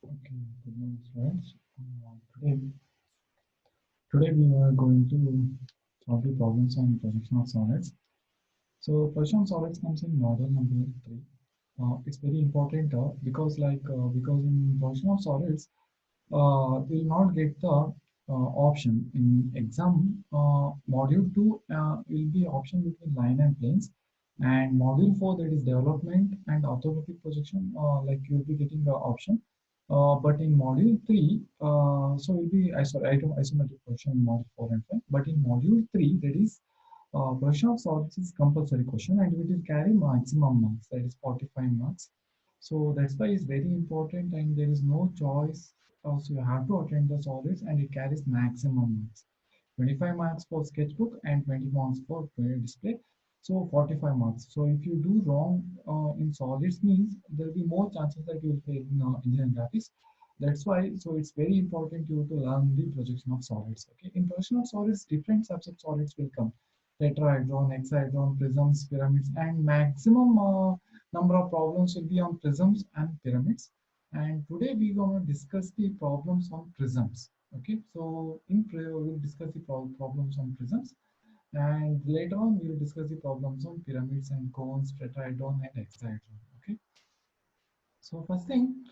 Okay, good morning, students. Today we are going to solve the problems on projection of solids. So projection of solids comes in model number 3. It's very important because in projection of solids, we'll not get the option in exam. Module 2 will be option between line and planes, and module 4, that is development and orthographic projection, like you'll be getting the option. But in module 3, so will be isometric projection in module 4 and 5. But in module 3, that is projection of solids is compulsory question, and it will carry maximum marks, that is 45 marks. So that's why it's very important, and there is no choice. So you have to attend the solids, and it carries maximum marks. 25 marks for sketchbook and 20 marks for display. So 45 marks. So if you do wrong in solids, means there will be more chances that you will fail in engineering graphics. That's why, so it's very important you to learn the projection of solids. Okay, in projection of solids, different types of solids will come: tetrahedron, hexahedron, prisms, pyramids, and maximum number of problems will be on prisms and pyramids. And today we're going to discuss the problems on prisms. Okay, so we'll discuss the problems on prisms, and later on we'll discuss the problems on pyramids and cones, tetrahedron, and hexahedron. Okay, so first thing,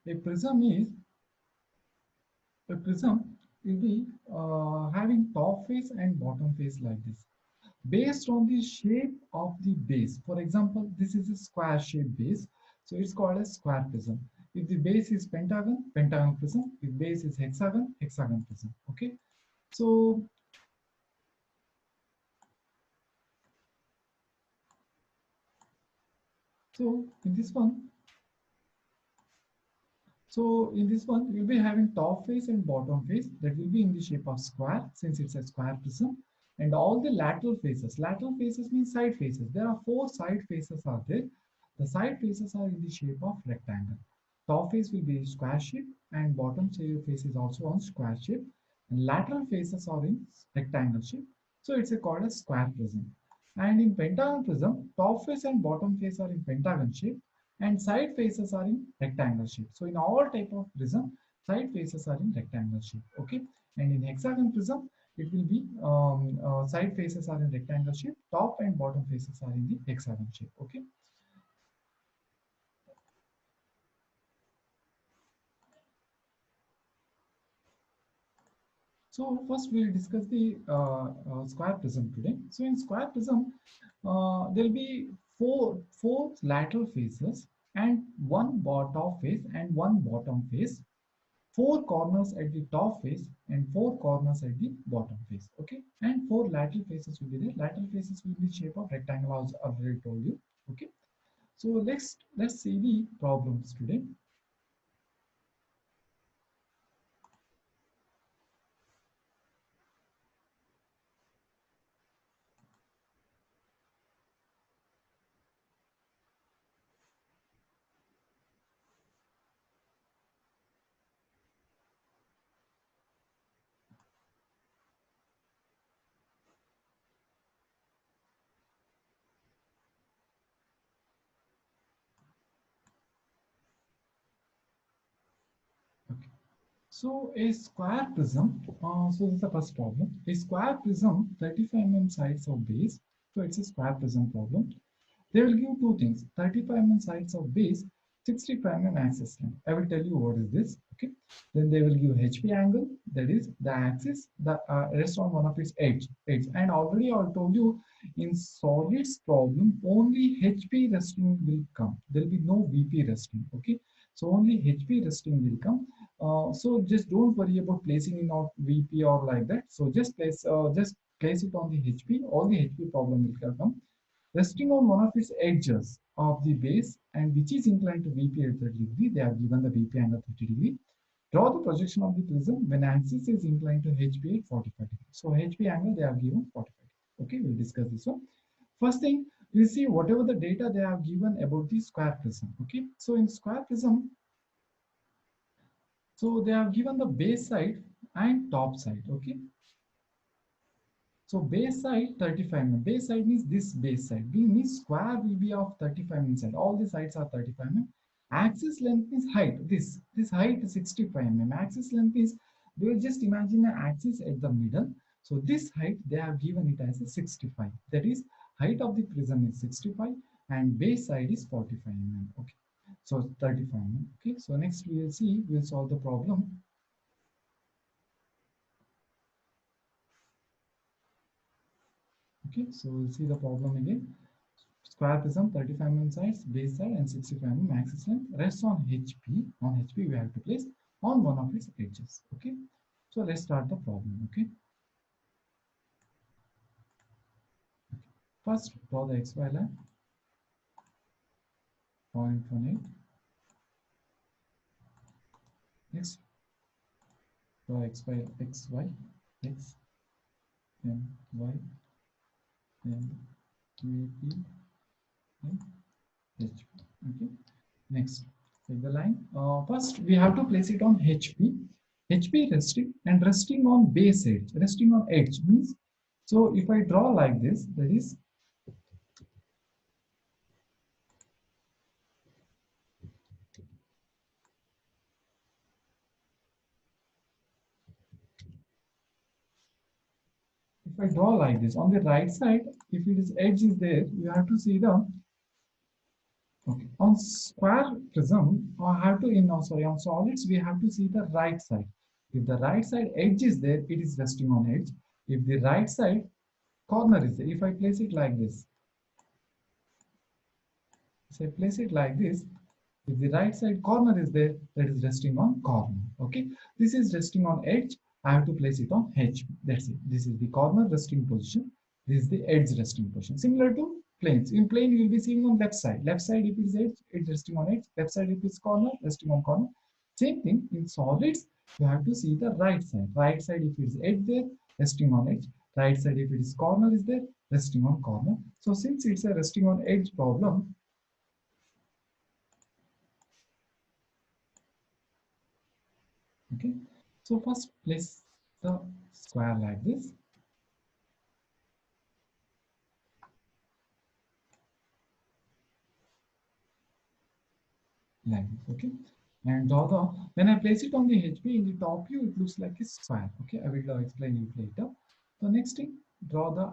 a prism is a prism will be having top face and bottom face like this, based on the shape of the base. For example, this is a square shaped base, so it's called a square prism. If the base is pentagon, pentagon prism. If base is hexagon, hexagon prism. Okay, so so in this one, we'll be having top face and bottom face that will be in the shape of square, since it's a square prism. And all the lateral faces means side faces. There are four side faces are there. The side faces are in the shape of rectangle. Top face will be square shape, and bottom face is also on square shape. And lateral faces are in rectangle shape. So it's a called a square prism. And in pentagon prism, top face and bottom face are in pentagon shape, and side faces are in rectangle shape. So in all type of prism, side faces are in rectangle shape. Okay, and in hexagon prism, it will be side faces are in rectangle shape, top and bottom faces are in the hexagon shape. Okay, so first we'll discuss the square prism today. So in square prism, there'll be four lateral faces and one top face and one bottom face, four corners at the top face and four corners at the bottom face. Okay, and four lateral faces will be there. Lateral faces will be shape of rectangle, as I already told you. Okay, so let's see the problems today. Okay, so a square prism. So this is the first problem. A square prism, 35 mm sides of base. So it's a square prism problem. They will give two things: 35 mm sides of base, 65 mm axis line. I will tell you what is this. Okay. Then they will give HP angle, that is the axis, the rest on one of its edge. And already I told you, in solids problem, only HP resting will come. There will be no VP resting. Okay. So only HP resting will come. So just don't worry about placing in out VP or like that. So just place it on the HP. All the HP problem will come resting on one of its edges of the base, and which is inclined to VP at 30 degree. They have given the VP angle 30 degree. Draw the projection of the prism when axis is inclined to HP at 45 degree. So HP angle they have given 45 degree. Okay, we'll discuss this one. First thing, we see whatever the data they have given about the square prism. Okay, so in square prism, so they have given the base side and top side. Okay, so base side 35 mm. Base side means this base side. B means square will be of 35 mm side. All the sides are 35 mm. Axis length is height. This height is 65 mm. Axis length is, they will just imagine an axis at the middle. So this height they have given it as a 65. That is, height of the prism is 65 and base side is 45 mm. Okay. So 35 mm. Okay. So next we will see, we'll solve the problem. Okay. So we'll see the problem again. Square prism, 35 mm sides, base side and 65 mm axis length rests on HP. On HP we have to place on one of its edges. Okay. So let's start the problem. Okay. First draw the XY line, 0.18. Next draw XY, X, then Y, then QAP, then HP. Okay. Next, take the line. First, we have to place it on HP. HP resting on base edge. Resting on edge means, so if I draw like this, that is, if I draw like this on the right side, if it is edge is there, you have to see the, okay, on square prism, I have to, in, no, sorry, on solids, we have to see the right side. If the right side edge is there, it is resting on edge. If the right side corner is there, if I place it like this, so I place it like this, if the right side corner is there, that is resting on corner. Okay, this is resting on edge. I have to place it on H. That's it. This is the corner resting position. This is the edge resting position. Similar to planes. In plane, you will be seeing on left side. Left side, if it is edge, it's resting on edge. Left side, if it's corner, resting on corner. Same thing in solids. You have to see the right side. Right side, if it is edge there, resting on edge. Right side, if it is corner is there, resting on corner. So since it's a resting on edge problem, okay, so first place the square like this, okay, and draw the, when I place it on the HP in the top view, it looks like a square. Okay, I will explain it later. So next thing, draw the,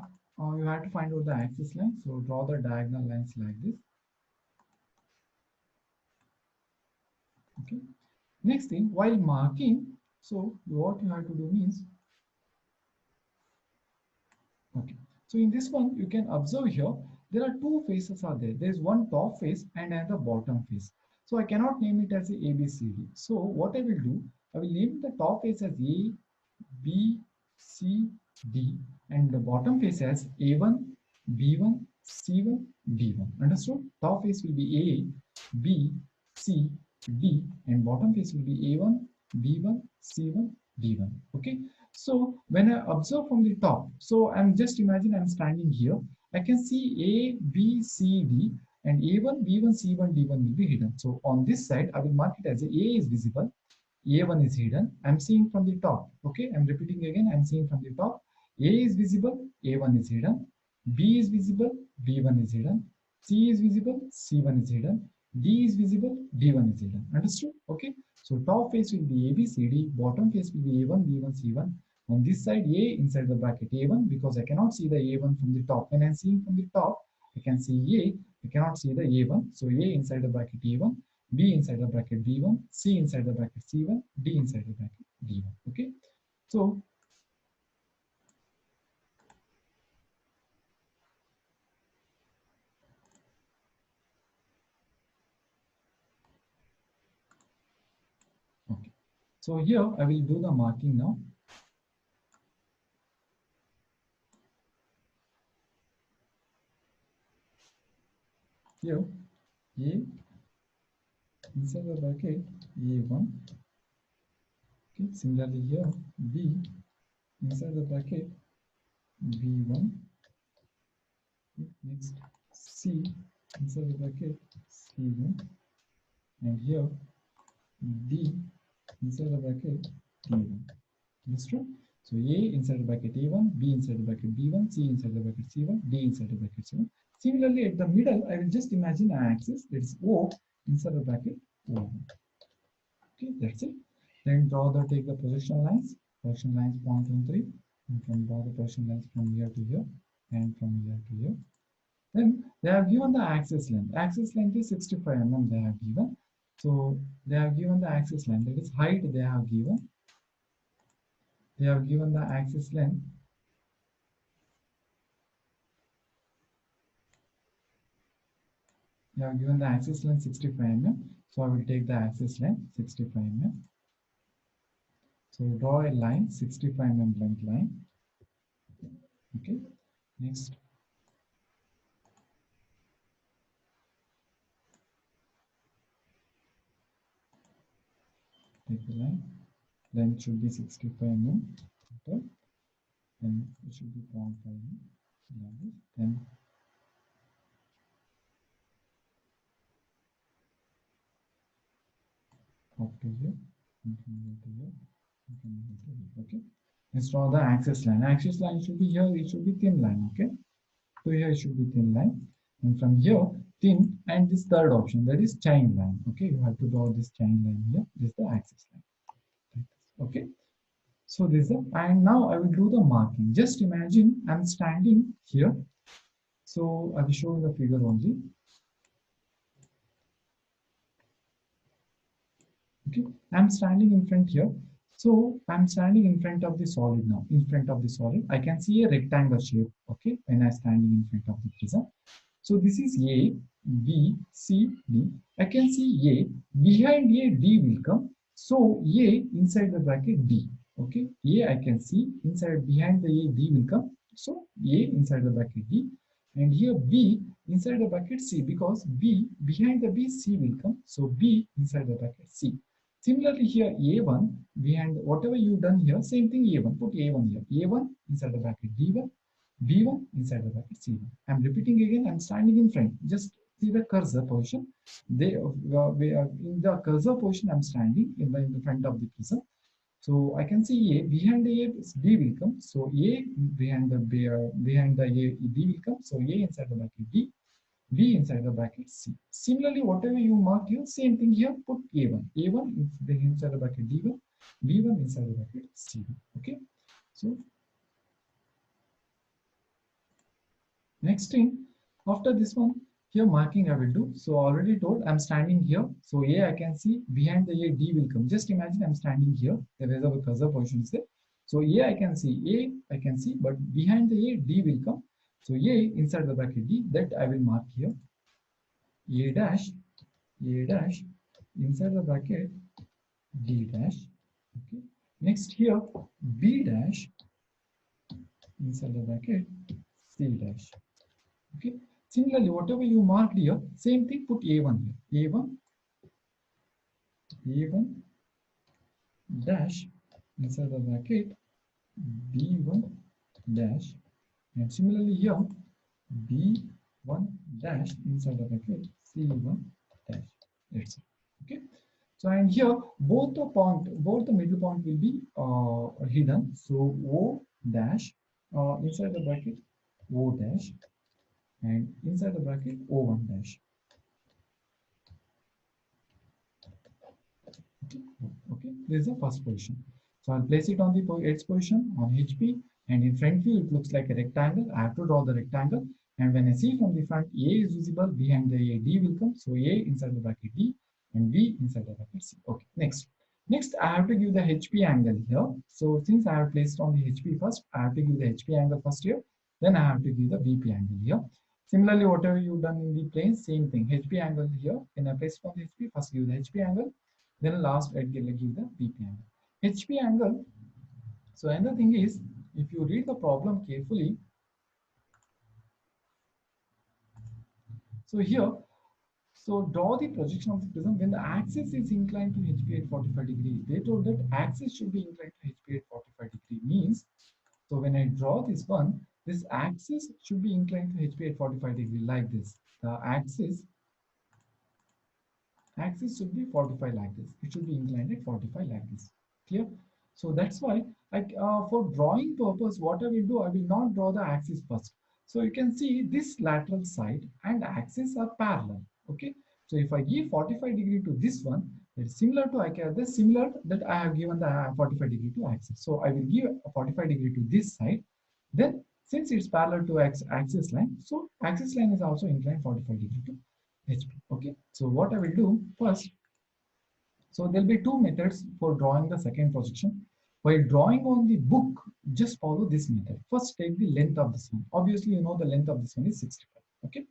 you have to find out the axis line, so draw the diagonal lines like this. Okay, next thing, while marking, so what you have to do means, okay, so in this one, you can observe here, there are two faces are there. There is one top face and another bottom face. So I cannot name it as a B, C, D. So what I will do, I will name the top face as A, B, C, D, and the bottom face as A1, B1, C1, D1. Understood? Top face will be A, B, C, D, and bottom face will be A1, B1, C1, D1. Okay. So when I observe from the top, so I'm just imagine I'm standing here. I can see A, B, C, D, and A1, B1, C1, D1 will be hidden. So on this side, I will mark it as A is visible, A1 is hidden. I'm seeing from the top. Okay, I'm repeating again. I'm seeing from the top. A is visible, A1 is hidden. B is visible, B1 is hidden. C is visible, C1 is hidden. D is visible, D1 is hidden. Understood? Okay. So top face will be A, B, C, D. Bottom face will be A1, B1, C1. On this side, A inside the bracket A1 because I cannot see the A1 from the top. When I'm seeing from the top, I can see A. I cannot see the A1. So A inside the bracket A1. B inside the bracket B1, C inside the bracket C1, D inside the bracket D1. Okay, so okay, so here I will do the marking now. Here A inside the bracket A1. Okay, similarly here B inside the bracket B1. Okay, next C inside the bracket C1, and here D inside the bracket D1. Understood? So A inside the bracket A1, B inside the bracket B1, C inside the bracket C1, D inside the bracket C1. Similarly, at the middle, I will just imagine an axis that is O. inside the bracket O1. Okay, that's it. Then take the projection lines. Projection lines point on 3. You can draw the projection lines from here to here and from here to here. Then they have given the axis length. Axis length is 65 mm they have given. So they have given the axis length. That is height they have given. They have given the axis length. They have given the axis length 65 mm. So I will take the axis length 65 mm. So draw a line 65 mm length line. Okay. Next. Take the line. Length should be 65 mm. Okay. Then it should be 0.5 mm. Then up to here, and from here to here, and from here to here. Okay. Let's draw the axis line. Axis line should be here. It should be thin line. Okay. So here it should be thin line, and from here thin, and this third option, that is chain line. Okay. You have to draw this chain line here. This is the axis line. Okay. So this is the, and now I will do the marking. Just imagine I'm standing here. So I will show you the figure only. Okay, I'm standing in front here. So I'm standing in front of the solid now. In front of the solid, I can see a rectangle shape. Okay, when I'm standing in front of the prism. So this is A, B, C, D. I can see A. Behind A, D will come. So A inside the bracket D. Okay, A I can see inside behind the A, D will come. So A inside the bracket D. And here B inside the bracket C, because B behind the B, C will come. So B inside the bracket C. Similarly here A1 behind whatever you done here, same thing A1, put A1 here. A1 inside the bracket D1, B1 inside the bracket C1. I'm repeating again, I'm standing in front. Just see the cursor position. In the cursor position, I'm standing in the front of the prism. So I can see A, behind the A, D will come. So A behind the A, D will come. So A inside the bracket D, B inside the bracket C. Similarly, whatever you mark here, same thing here, put A1. A1 inside the bracket D1, B1 inside the bracket C1. Okay. So next thing, after this one, here marking I will do. So already told I'm standing here. So A I can see, behind the A D will come. Just imagine I'm standing here. The reservoir cursor position is there. So A I can see, but behind the A D will come. So A inside the bracket D, that I will mark here. A dash inside the bracket D dash. Okay. Next here B dash inside the bracket C dash. Okay. Similarly, whatever you marked here, same thing, put A1 here. A1 dash inside the bracket B1 dash, and similarly here B1 dash inside the bracket C1 dash. That's it. Okay. So and here both the middle point will be hidden. So O dash inside the bracket O dash, and inside the bracket O1 dash. Okay, this is the first position. So I'll place it on the X position on HP, and in front view it looks like a rectangle. I have to draw the rectangle, and when I see from the front, A is visible, behind the A, D will come. So A inside the bracket D, and B inside the bracket C. Okay, next I have to give the HP angle here. So since I have placed on the HP first, I have to give the HP angle first here. Then I have to give the VP angle here. Similarly, whatever you've done in the plane, same thing. HP angle here. When I place on the HP, first give the HP angle. Then last I give the VP angle. HP angle. So another thing is, if you read the problem carefully, so here, so draw the projection of the prism when the axis is inclined to HP at 45 degrees. They told that axis should be inclined to HP at 45 degrees. Means, so when I draw this one, this axis should be inclined to HP at 45 degrees like this. The axis should be 45 like this. It should be inclined at 45 like this. Clear? So that's why for drawing purpose, what I will do, I will not draw the axis first. So you can see this lateral side and axis are parallel. Okay. So if I give 45 degree to this one, it's similar to this similar that I have given the 45 degree to axis. So I will give a 45 degree to this side. Then since it's parallel to axis line, so axis line is also inclined 45 degree to HP. Okay. So what I will do first, so there'll be two methods for drawing the second projection. While drawing on the book, just follow this method. First, take the length of this one. Obviously, you know the length of this one is 65. Okay,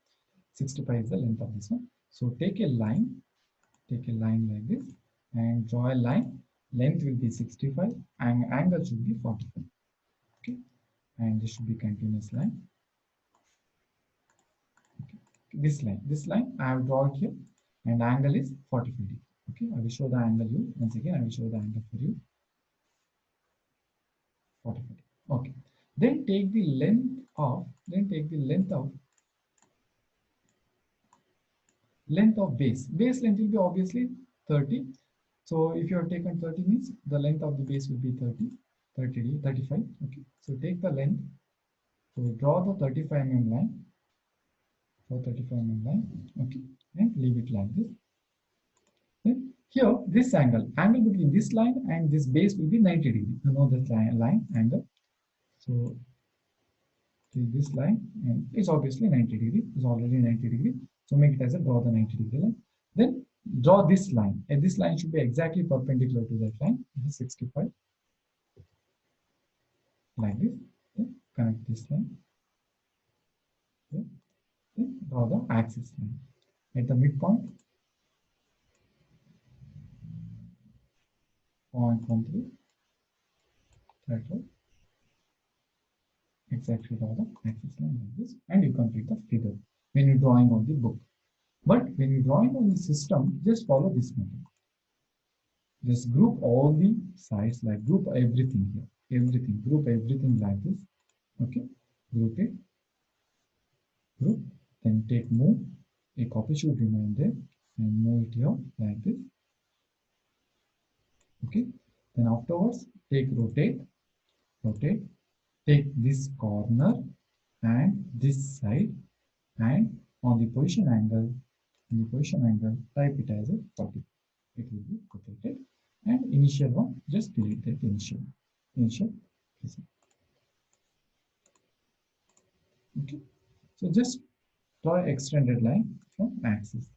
65 is the length of this one. So take a line like this, and draw a line. Length will be 65, and angle should be 45. Okay, and this should be continuous line. Okay. This line I have drawn here, and angle is 45 degree. Okay, I will show the angle you once again. I will show the angle for you. 45. Okay. Then take the length of base. Base length will be obviously 30. So if you have taken 30 means the length of the base will be 35. Okay. So take the length. So draw the 35 mm line. Okay. And leave it like this. Then here this angle between this line and this base will be 90 degree. You know this line angle. So this line, and it's obviously 90 degree, it's already 90 degree, so make it as a draw the 90 degree line. Then draw this line, and this line should be exactly perpendicular to that line. This is 65, like this. Then connect this line. Then draw the axis line at the midpoint, 0.13. That's right. Exactly draw the axis line like this, and you complete the figure when you're drawing on the book. But when you're drawing on the system, just follow this method. Just group all the sides, like group everything here, group everything like this. Okay, group it, then take move, a copy should remain there, and move it here like this. Okay, then afterwards take rotate, take this corner and this side, and on the position angle, type it as a 40. It will be rotated, and initial one, just delete that initial. Okay, so just draw an extended line from axis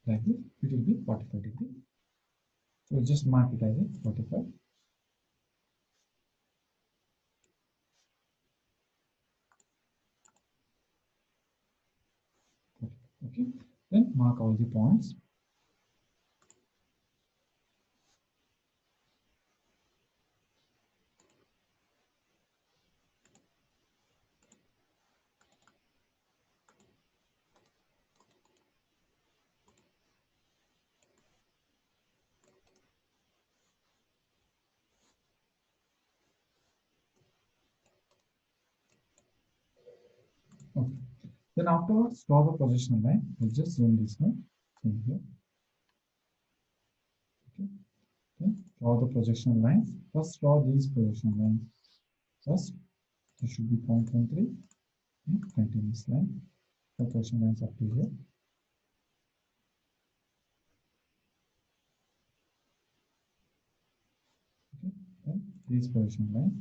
like this. It will be 45 degree. So just mark it as a 45. Okay, then mark all the points. Okay. Then afterwards, draw the positional line. We'll just zoom this one in here. Okay. Then draw the projection lines. First, draw these projection lines. First, there should be 0.13 and continuous line. The projection lines up to here. Okay. Then these projection lines.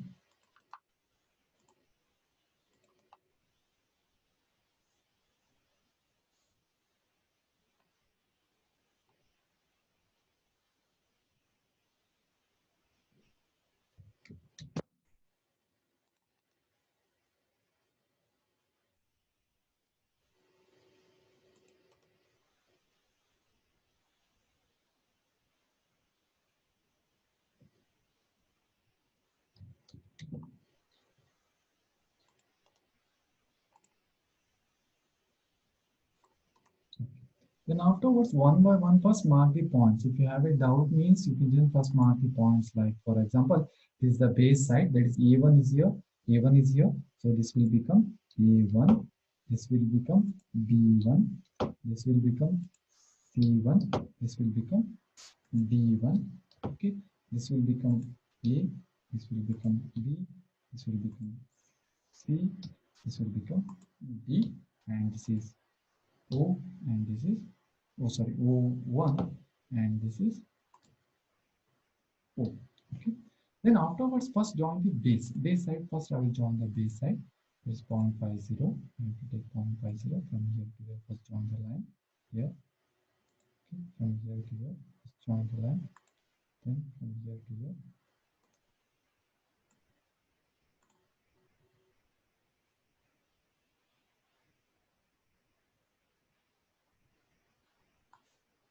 Then afterwards, one by one, first mark the points. If you have a doubt, means you can just first mark the points. Like for example, this is the base side. That is A1 is here. A1 is here. So this will become A1. This will become B1. This will become C1. This will become B1. Okay. This will become A. This will become B. This will become C. This will become B, and this is O, and this is, oh sorry, O1, and this is O. Okay. Then afterwards, first join the base side. First, I will join the base side. It's 0.50. I have to take 0.50 from here to here. First, join the line here. Okay. From here to here, first join the line. Then from here to here.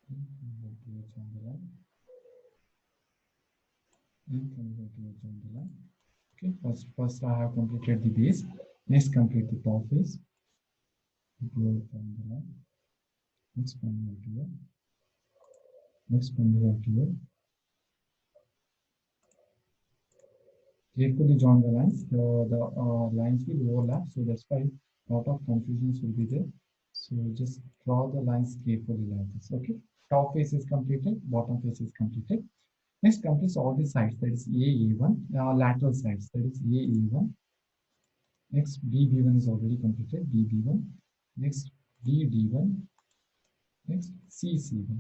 Then from here to here, join the line. Then from here to here, join the line. Okay. First I have completed the base. Next, complete the top face. Here from the line. Next, from here to here. Next, from here to here. Carefully join the lines. The lines will overlap, so that's why a lot of confusions will be there. So just draw the lines carefully like this. Okay. Top face is completed. Bottom face is completed. Next, complete all the sides. That is A1. Lateral sides. That is A1. Next, B1 is already completed. B1. Next, D1. Next, C1.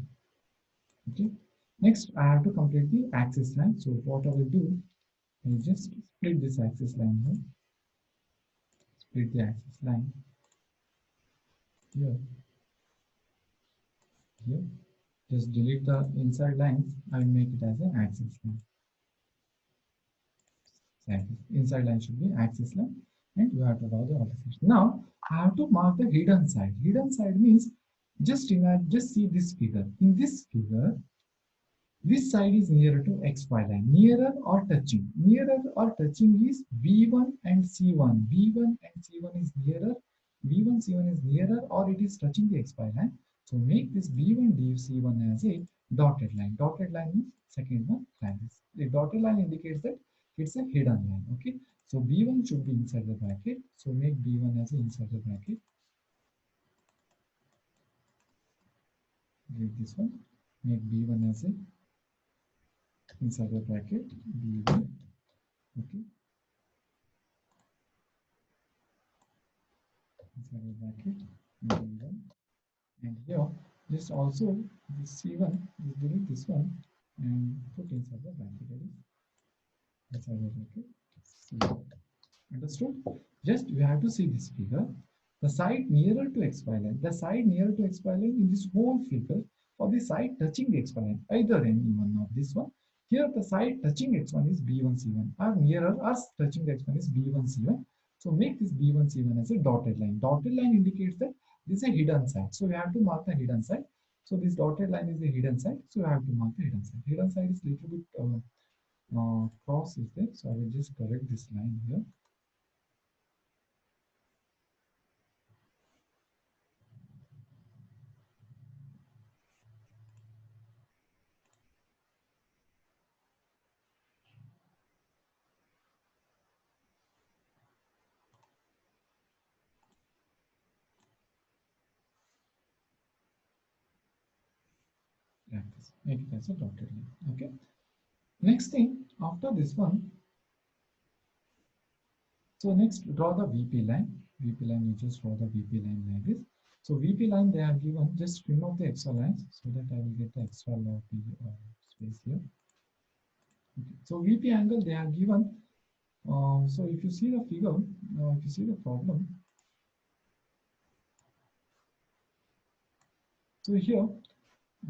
Okay. Next, I have to complete the axis line. So what I will do, I will just split this axis line here. Split the axis line here. Here. Just delete the inside lines. I will make it as an axis line. Inside line should be axis line, and you have to draw the opposite. Now I have to mark the hidden side. Hidden side means just imagine, just see this figure. In this figure, this side is nearer to XY line. Nearer or touching. Nearer or touching is B1 and C1. B1 and C1 is nearer. B1, C1 is nearer, or it is touching the XY line. So make this B1, C1 as a dotted line. Dotted line means second one like this. The dotted line indicates that it's a hidden line. Okay. So B1 should be inside the bracket. So make B1 as a inside the bracket. Delete this one. Make B1 as a inside the bracket. B1. Okay. Inside the bracket. B1. And here, just also this C1, just delete this one and put inside the bracket. That is inside the bracket. C1. Understood? Just you have to see this figure. The side nearer to XY line, the side nearer to XY line in this whole figure, or the side touching the XY line, either any one of this one. Here the side touching X1 is B1 C1, or nearer us touching the X1 is B1 C1. So make this B1 C1 as a dotted line. Dotted line indicates that this is a hidden side. So we have to mark the hidden side. So this dotted line is the hidden side. So you have to mark the hidden side. Hidden side is little bit cross is there. So I will just correct this line here. Like this. Make it as a dotted line. Okay. Next thing, after this one, so next draw the VP line. VP line, you just draw the VP line like this. So VP line they have given, just remove the extra lines so that I will get the extra space here. Okay. So VP angle they have given. So if you see the figure, if you see the problem, so here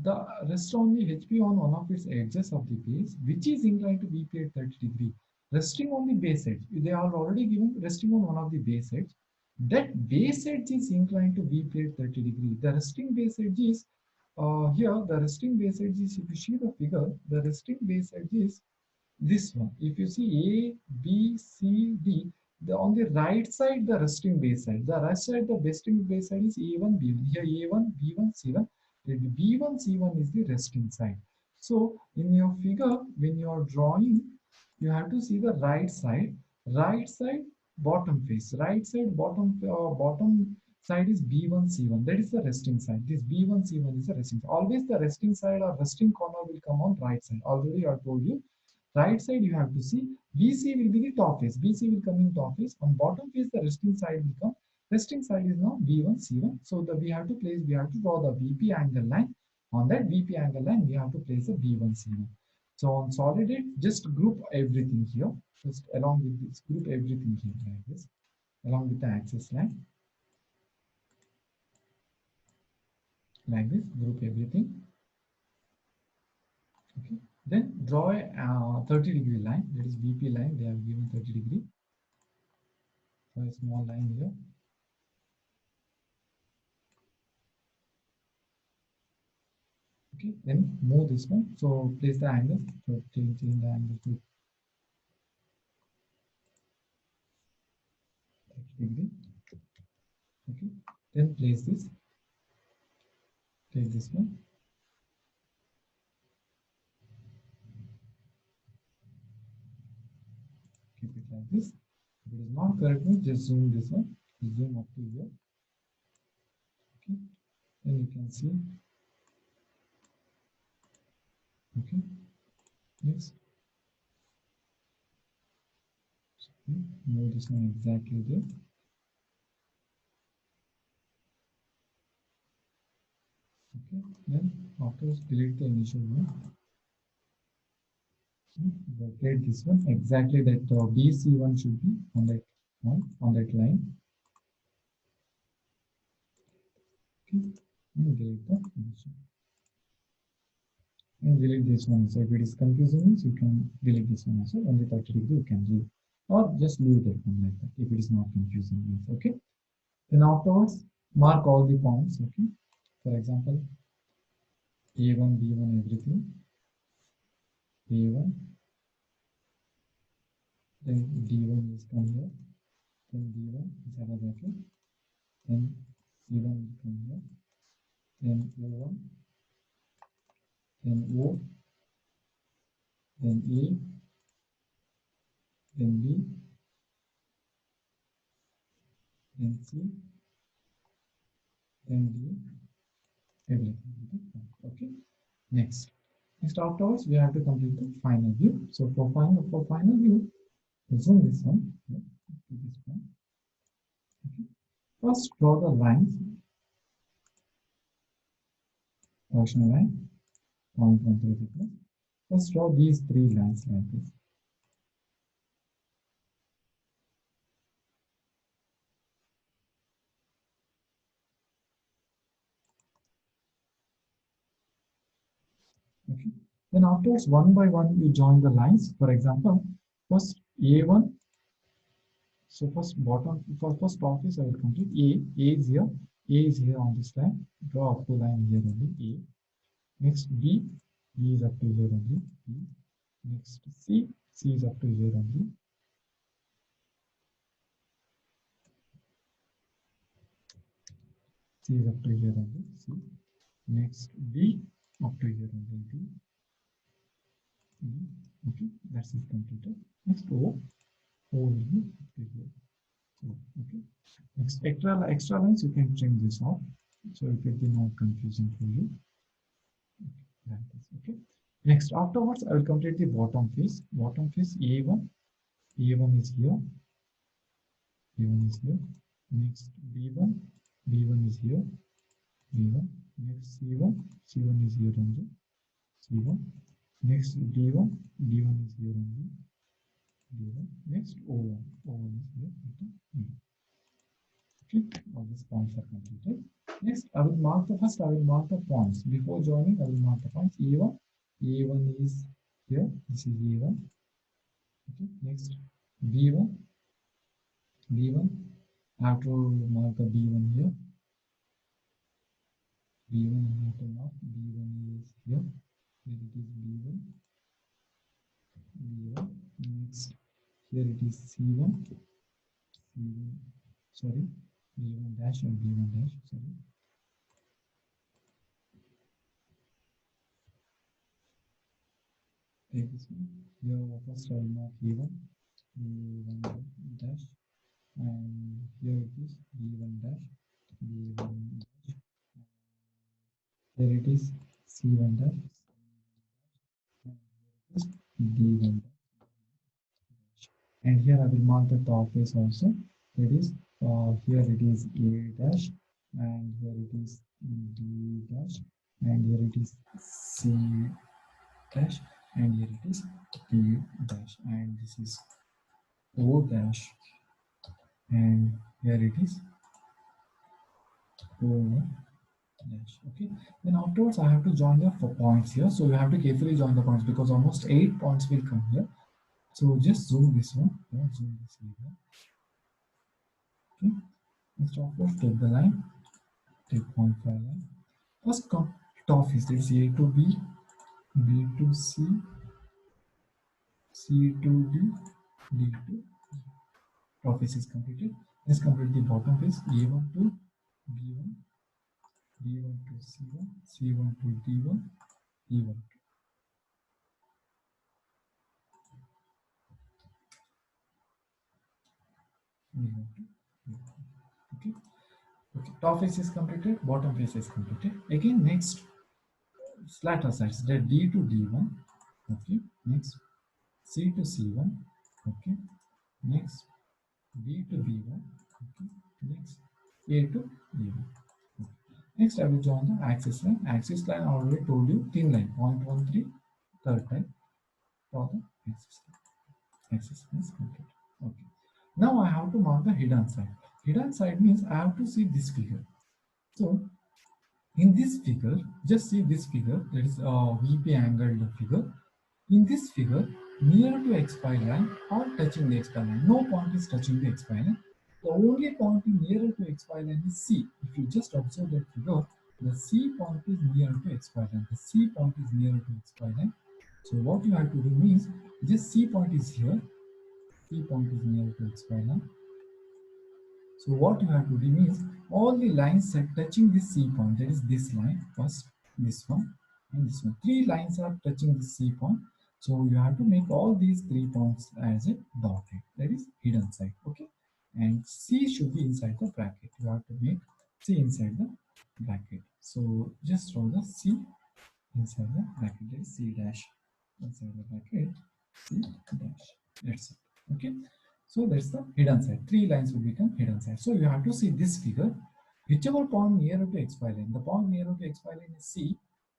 the rest on the HP on one of its edges of the base, which is inclined to VP at 30 degree. Resting on the base edge, they are already given resting on one of the base edge. That base edge is inclined to VP at 30 degree. The resting base edge is here. The resting base edge is, if you see the figure, the resting base edge is this one. If you see A, B, C, D, on the right side, the resting base side. The right side, the resting base side is A1, B1. Here A1, B1, C1. The B1, C1 is the resting side. So in your figure, when you are drawing, you have to see the right side, bottom face. Right side, bottom side is B1, C1. That is the resting side. This B1, C1 is the resting side. Always the resting side or resting corner will come on right side. Already I told you. Right side you have to see BC will be the top face. BC will come in top face. On bottom face, the resting side will come. Resting side is now B1, C1. So we have to place, we have to draw the VP angle line. On that VP angle line, we have to place a B1, C1. So on solid it, just group everything here. Just along with this, group everything here like this, along with the axis line, like this, group everything. Okay. Then draw a 30-degree line. That is VP line. They have given 30 degree. So a small line here. Okay, then move this one. So place the angle. So change the angle to 30 degree. Okay, then place this. Take this one. Keep it like this. If it is not correct, just zoom this one. Zoom up to here. Okay, then you can see. Okay, next. Okay, move this one exactly there. Okay, then afterwards delete the initial one. Rotate this one exactly that BC1 should be on that one, on that line. Okay, and delete the initial. And delete this one. So if it is confusing means you can delete this one also. Only 30 degree you can leave. Or just leave that one like that if it is not confusing means. Okay. Then afterwards mark all the points. Okay. For example, A1, B1, everything. A1, then D1 is come here. Then D1 is another bracket. Then C1 will come here. Then O1, then O, then A, then B, then C, then D, everything. Okay. Next. Next afterwards, we have to complete the final view. So for final view, zoom this one. Yeah, this one. Okay. First, draw the lines. Torsion line, point 1 3 thickness. First, draw these three lines like this. Okay. Then afterwards, one by one, you join the lines. For example, first A1. So first bottom, first top is I will complete A. A is here. A is here on this line. Draw up to line here only A. Next B. B is up to here only. B. Next C. C is up to here only. C is up to here only. C. Next D up to here only. D. E. Okay, that's it completed. Next O. O will be up to here. So, okay. Next extra lines you can trim this off, so it will be more confusing for you. Like this. Okay. Next afterwards I will complete the bottom face. Bottom face A1. A1 is here. A1 is here. Next B1. B1 is here. B1. Next C1. C1 is here only. C1. Next D1. D1 is here only. D1. Next O1. O1 is here. Okay. All these points are completed. Next, I will mark the first. I will mark the points before joining. I will mark the points. A1. A1 is here. This is A1. Okay. Next, B1. B1. I have to mark the B1 here. B1 I have to mark. B1 is here. Here it is B1. B1. Next, here it is C1. C1. Sorry. B1 dash and B1 dash. Sorry. Take this one. Here first I will mark B1. B1 dash. And here it is B1 dash. B1 dash. Here it is C1 dash. D1 and here I will mark the top face also. That is here it is A dash and here it is D dash and here it is C dash and here it is D dash and this is O dash and here it is O dash. Okay, then afterwards I have to join the points here, so you have to carefully join the points because almost 8 points will come here. So just zoom this one, zoom this area. Okay, next afterwards take the line, take 0.5 line. First come top is this A to B, B to C, C to D, D to E. Top face is completed. Let's complete the bottom face. A1 to B1, B1 to C1, C1 to D1, E1 to E1 to E1. Okay. Okay. Top face is completed. Bottom face is completed. Again, next flat sides. That D to D1. Okay. Next C to C1. Okay. Next B to B1. Okay. Next A to B1. Okay. Next, I will join the axis line. Axis line I already told you thin line 0.13 third time for the axis line. Axis line is complete. Okay. Now I have to mark the hidden side. Hidden side means I have to see this figure. So in this figure, just see this figure. That is a VP angled figure. In this figure, near to XY line or touching the XY line. No point is touching the XY line. The only point nearer to XY line is C. If you just observe that figure, the C point is near to XY line. The C point is nearer to XY line. So what you have to do means, this C point is here. C point is near to XY line. So what you have to do means all the lines set touching this C point, that is this line, first this one and this one. Three lines are touching the C point. So you have to make all these 3 points as a dotted, that is hidden side. Okay. And C should be inside the bracket. You have to make C inside the bracket. So just draw the C inside the bracket, that is C dash inside the bracket, C dash. That's it. Okay. So that's the hidden side. 3 lines will become hidden side. So you have to see this figure. Whichever point nearer to XY line, the point nearer to XY line is C.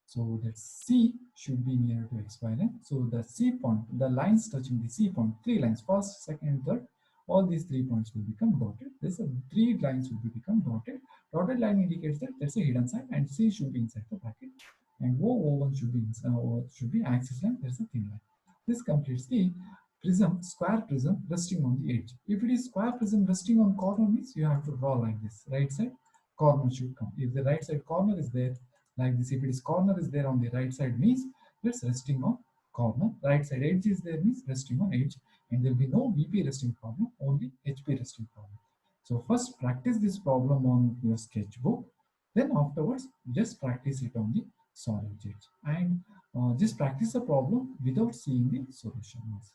So that C should be nearer to XY line. So the C point, the lines touching the C point, 3 lines, first, second, third, all these 3 points will become dotted. This 3 lines will become dotted. Dotted line indicates that there's a hidden side and C should be inside the bracket. And O1 should be axis line, there's a thin line. This completes the prism, square prism resting on the edge. If it is square prism resting on corner means you have to draw like this. Right side corner should come. If the right side corner is there like this, if it is corner is there on the right side means it's resting on corner. Right side edge is there means resting on edge, and there will be no VP resting problem, only HP resting problem. So first practice this problem on your sketchbook, then afterwards just practice it on the solid edge, and just practice the problem without seeing the solutions.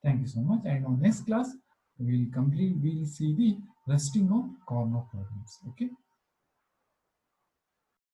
Thank you so much. And on next class, we'll see the resting on corner problems. Okay.